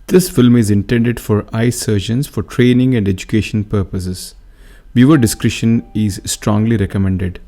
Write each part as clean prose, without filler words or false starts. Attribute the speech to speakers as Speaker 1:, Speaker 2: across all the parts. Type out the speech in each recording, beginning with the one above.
Speaker 1: This film is intended for eye surgeons for training and education purposes. Viewer discretion is strongly recommended.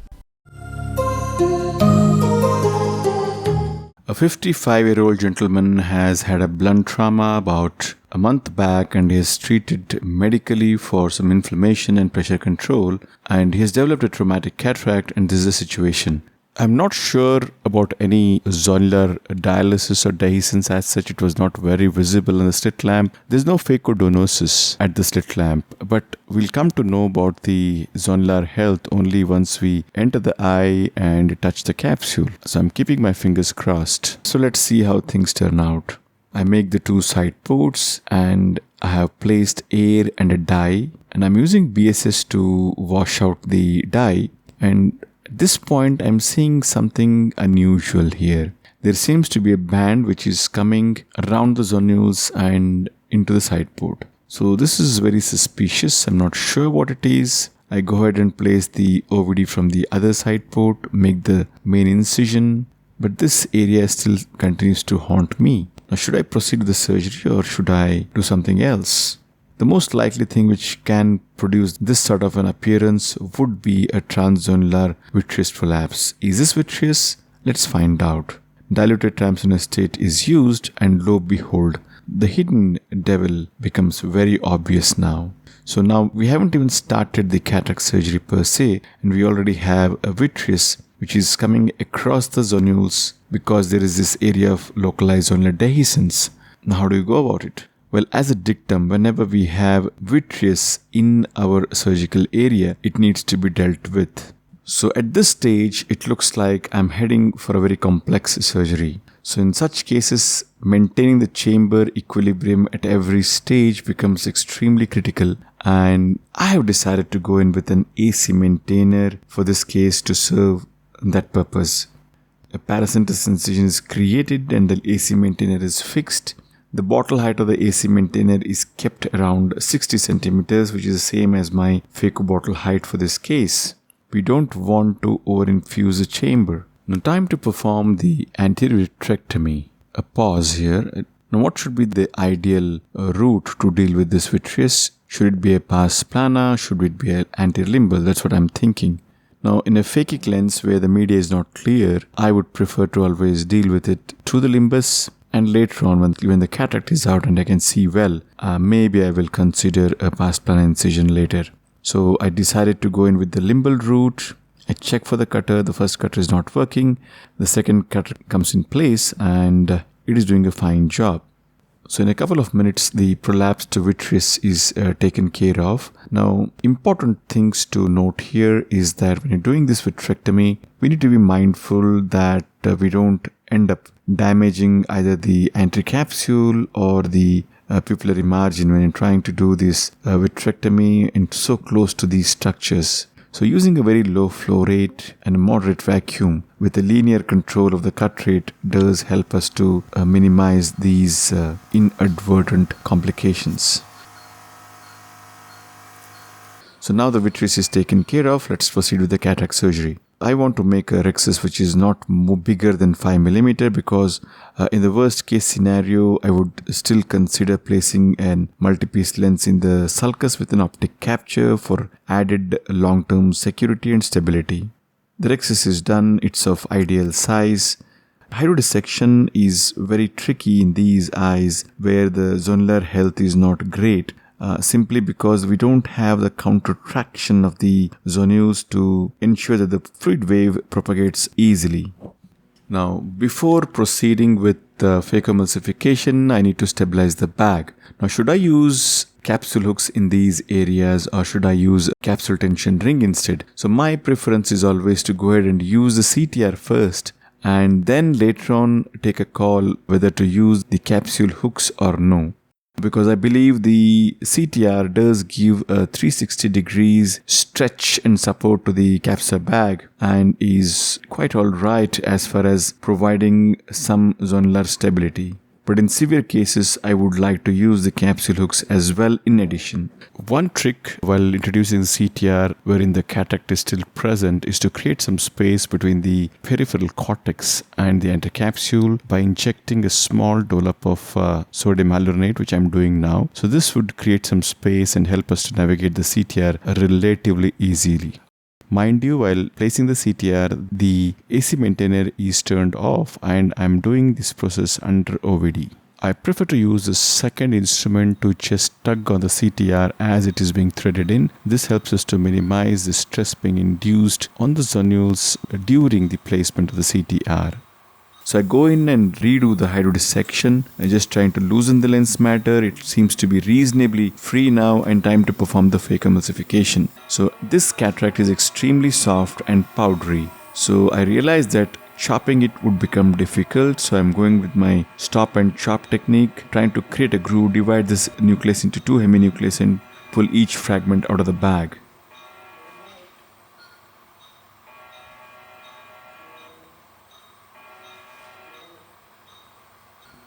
Speaker 1: A 55-year-old gentleman has had a blunt trauma about a month back and he is treated medically for some inflammation and pressure control, and he has developed a traumatic cataract, and this is the situation. I'm not sure about any zonular dialysis or dehiscence as such. It was not very visible in the slit lamp. There's no phacodonosis at the slit lamp, but we'll come to know about the zonular health only once we enter the eye and touch the capsule. So I'm keeping my fingers crossed. So let's see how things turn out. I make the two side ports and I have placed air and a dye, and I'm using BSS to wash out the dye, and at this point, I'm seeing something unusual here. There seems to be a band which is coming around the zonules and into the side port. So this is very suspicious. I'm not sure what it is. I go ahead and place the OVD from the other side port, make the main incision, but this area still continues to haunt me. Now, should I proceed with the surgery or should I do something else? The most likely thing which can produce this sort of an appearance would be a transzonular vitreous prolapse. Is this vitreous? Let's find out. Diluted triamcinostate is used, and lo behold, the hidden devil becomes very obvious now. So now we haven't even started the cataract surgery per se, and we already have a vitreous which is coming across the zonules because there is this area of localized zonular dehiscence. Now how do you go about it? Well, as a dictum, whenever we have vitreous in our surgical area, it needs to be dealt with. So at this stage, it looks like I'm heading for a very complex surgery. So in such cases, maintaining the chamber equilibrium at every stage becomes extremely critical, and I have decided to go in with an AC maintainer for this case to serve that purpose. A paracentus incision is created and the AC maintainer is fixed. The bottle height of the AC maintainer is kept around 60 centimeters, which is the same as my phaco bottle height for this case. We don't want to overinfuse the chamber. Now, time to perform the anterior vitrectomy. A pause here. Now, what should be the ideal route to deal with this vitreous? Should it be a pars plana? Should it be an anterior limbal? That's what I'm thinking. Now, in a phakic lens where the media is not clear, I would prefer to always deal with it through the limbus. And later on, when the cataract is out and I can see well, maybe I will consider a pars plana incision later. So I decided to go in with the limbal route. I check for the cutter. The first cutter is not working. The second cutter comes in place and it is doing a fine job. So in a couple of minutes, the prolapsed vitreous is taken care of. Now, important things to note here is that when you're doing this vitrectomy, we need to be mindful that we don't end up damaging either the anterior capsule or the pupillary margin when you're trying to do this vitrectomy and so close to these structures. So using a very low flow rate and a moderate vacuum with a linear control of the cut rate does help us to minimize these inadvertent complications. So now the vitreous is taken care of. Let's proceed with the cataract surgery. I want to make a rhexis which is not bigger than 5 mm because in the worst case scenario, I would still consider placing an multi-piece lens in the sulcus with an optic capture for added long-term security and stability. The rhexis is done. It's of ideal size. Hydrodissection is very tricky in these eyes where the zonular health is not great. Simply because we don't have the countertraction of the zonules to ensure that the fluid wave propagates easily. Now, before proceeding with phacoemulsification, I need to stabilize the bag. Now, should I use capsule hooks in these areas or should I use a capsule tension ring instead? So my preference is always to go ahead and use the CTR first and then later on take a call whether to use the capsule hooks or no. Because I believe the CTR does give a 360 degrees stretch and support to the capsular bag and is quite alright as far as providing some zonular stability. but in severe cases, I would like to use the capsule hooks as well in addition. One trick while introducing the CTR wherein the cataract is still present is to create some space between the peripheral cortex and the anticapsule by injecting a small dollop of sodium hyaluronate, which I'm doing now. So this would create some space and help us to navigate the CTR relatively easily. Mind you, while placing the CTR, the AC maintainer is turned off and I'm doing this process under OVD. I prefer to use the second instrument to just tug on the CTR as it is being threaded in. This helps us to minimize the stress being induced on the zonules during the placement of the CTR. So I go in and redo the hydrodissection. I'm just trying to loosen the lens matter. It seems to be reasonably free now and time to perform the fake emulsification. So this cataract is extremely soft and powdery. So I realized that chopping it would become difficult. So I'm going with my stop and chop technique, trying to create a groove, divide this nucleus into two heminucleus and pull each fragment out of the bag.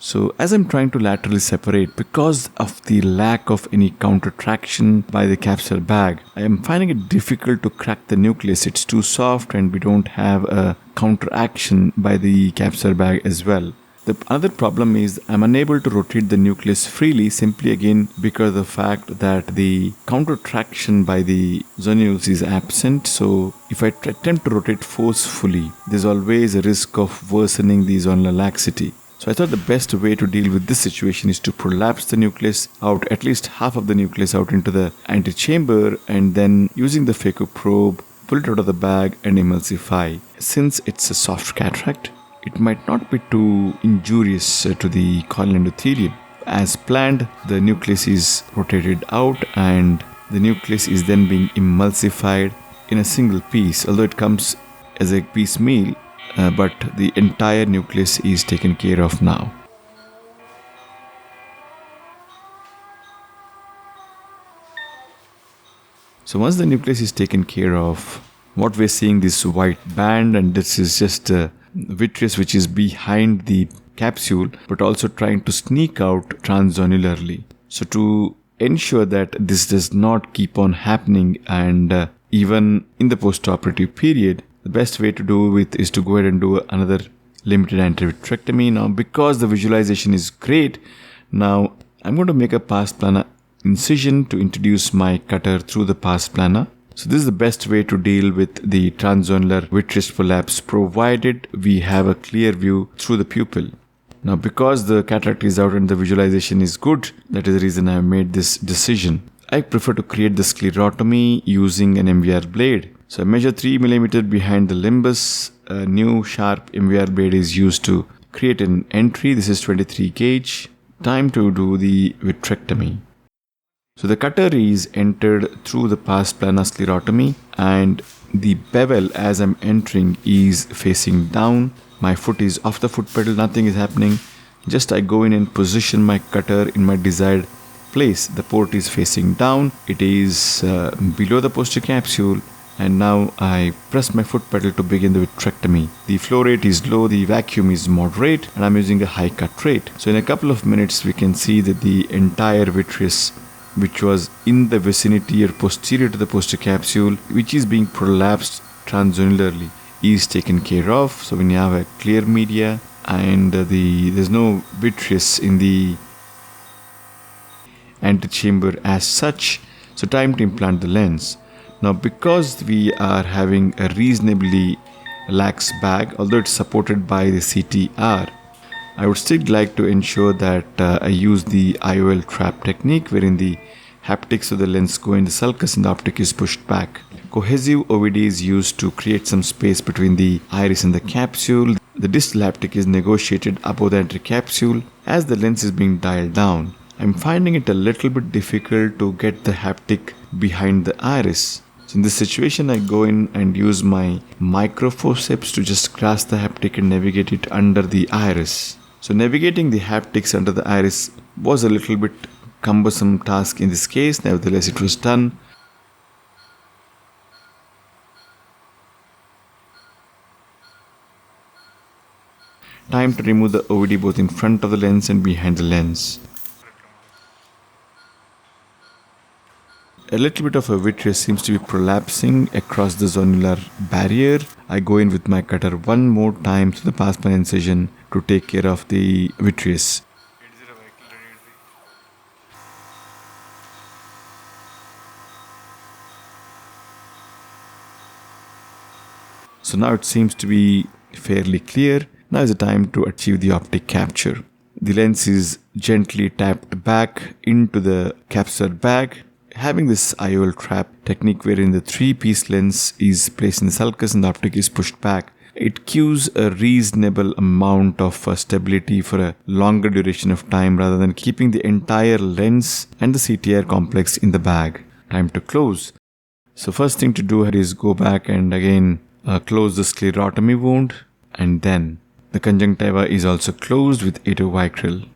Speaker 1: So as I'm trying to laterally separate, because of the lack of any counter traction by the capsular bag, I am finding it difficult to crack the nucleus. It's too soft and we don't have a counter action by the capsular bag as well. The other problem is I'm unable to rotate the nucleus freely, simply again because of the fact that the counter traction by the zonules is absent. So if I attempt to rotate forcefully, there's always a risk of worsening the zonular laxity. So I thought the best way to deal with this situation is to prolapse the nucleus out, at least half of the nucleus out into the antechamber, and then using the phaco probe, pull it out of the bag and emulsify. Since it's a soft cataract, it might not be too injurious to the corneal endothelium. As planned, the nucleus is rotated out and the nucleus is then being emulsified in a single piece, although it comes as a piecemeal. But the entire nucleus is taken care of now. So once the nucleus is taken care of, what we're seeing this white band, and this is just a vitreous which is behind the capsule but also trying to sneak out transzonularly. So to ensure that this does not keep on happening and even in the postoperative period, the best way to do it is to go ahead and do another limited anti-vitrectomy. Now, because the visualization is great, now I'm going to make a pars plana incision to introduce my cutter through the pars plana. So this is the best way to deal with the transzonular vitreous prolapse, provided we have a clear view through the pupil. Now, because the cataract is out and the visualization is good, that is the reason I have made this decision. I prefer to create the sclerotomy using an MVR blade. So I measure 3 mm behind the limbus. A new sharp MVR blade is used to create an entry. This is 23 gauge. Time to do the vitrectomy. So the cutter is entered through the pars plana sclerotomy and the bevel as I'm entering is facing down. My foot is off the foot pedal, nothing is happening. Just I go in and position my cutter in my desired place. The port is facing down. It is below the posterior capsule. And now I press my foot pedal to begin the vitrectomy. The flow rate is low, the vacuum is moderate, and I'm using a high cut rate. So in a couple of minutes, we can see that the entire vitreous, which was in the vicinity or posterior to the posterior capsule, which is being prolapsed transzonularly, is taken care of. So when you have a clear media and there's no vitreous in the antechamber as such, so time to implant the lens. Now, because we are having a reasonably lax bag, although it's supported by the CTR, I would still like to ensure that I use the IOL trap technique, wherein the haptics of the lens go in the sulcus and the optic is pushed back. Cohesive OVD is used to create some space between the iris and the capsule. The distal haptic is negotiated above the anticapsule as the lens is being dialed down. I'm finding it a little bit difficult to get the haptic behind the iris. So in this situation, I go in and use my microforceps to just grasp the haptic and navigate it under the iris. So navigating the haptics under the iris was a little bit cumbersome task in this case. Nevertheless, it was done. Time to remove the OVD both in front of the lens and behind the lens. A little bit of a vitreous seems to be prolapsing across the zonular barrier. I go in with my cutter one more time to the past-pan incision to take care of the vitreous. So now it seems to be fairly clear. Now is the time to achieve the optic capture. The lens is gently tapped back into the capsular bag, having this IOL trap technique wherein the 3-piece lens is placed in the sulcus and the optic is pushed back. It gives a reasonable amount of stability for a longer duration of time rather than keeping the entire lens and the CTR complex in the bag. Time to close. So first thing to do is go back and again close the sclerotomy wound, and then the conjunctiva is also closed with atovicryl.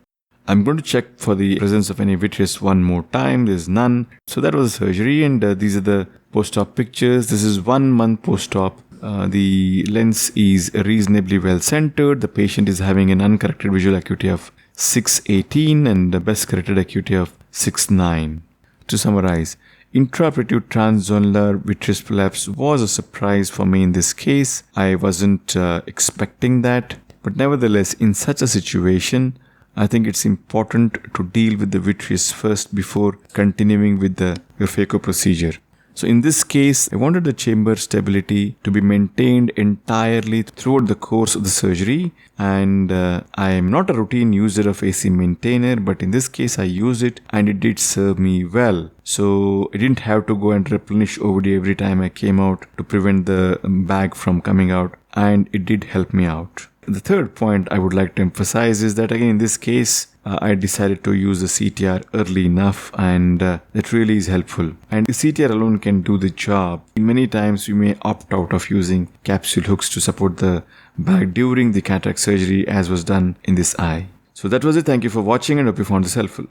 Speaker 1: I'm going to check for the presence of any vitreous one more time. There's none. So that was the surgery, and these are the post-op pictures. This is 1 month post-op. The lens is reasonably well centered. The patient is having an uncorrected visual acuity of 618 and the best corrected acuity of 69. To summarize, intraoperative transzonular vitreous prolapse was a surprise for me in this case. I wasn't expecting that, but nevertheless, in such a situation, I think it's important to deal with the vitreous first before continuing with the phaco procedure. So in this case, I wanted the chamber stability to be maintained entirely throughout the course of the surgery, and I am not a routine user of AC maintainer, but in this case I used it and it did serve me well. So I didn't have to go and replenish OVD every time I came out to prevent the bag from coming out, and it did help me out. The third point I would like to emphasize is that again in this case I decided to use the CTR early enough, and that really is helpful. And the CTR alone can do the job. Many times we may opt out of using capsule hooks to support the bag during the cataract surgery, as was done in this eye. So that was it. Thank you for watching and hope you found this helpful.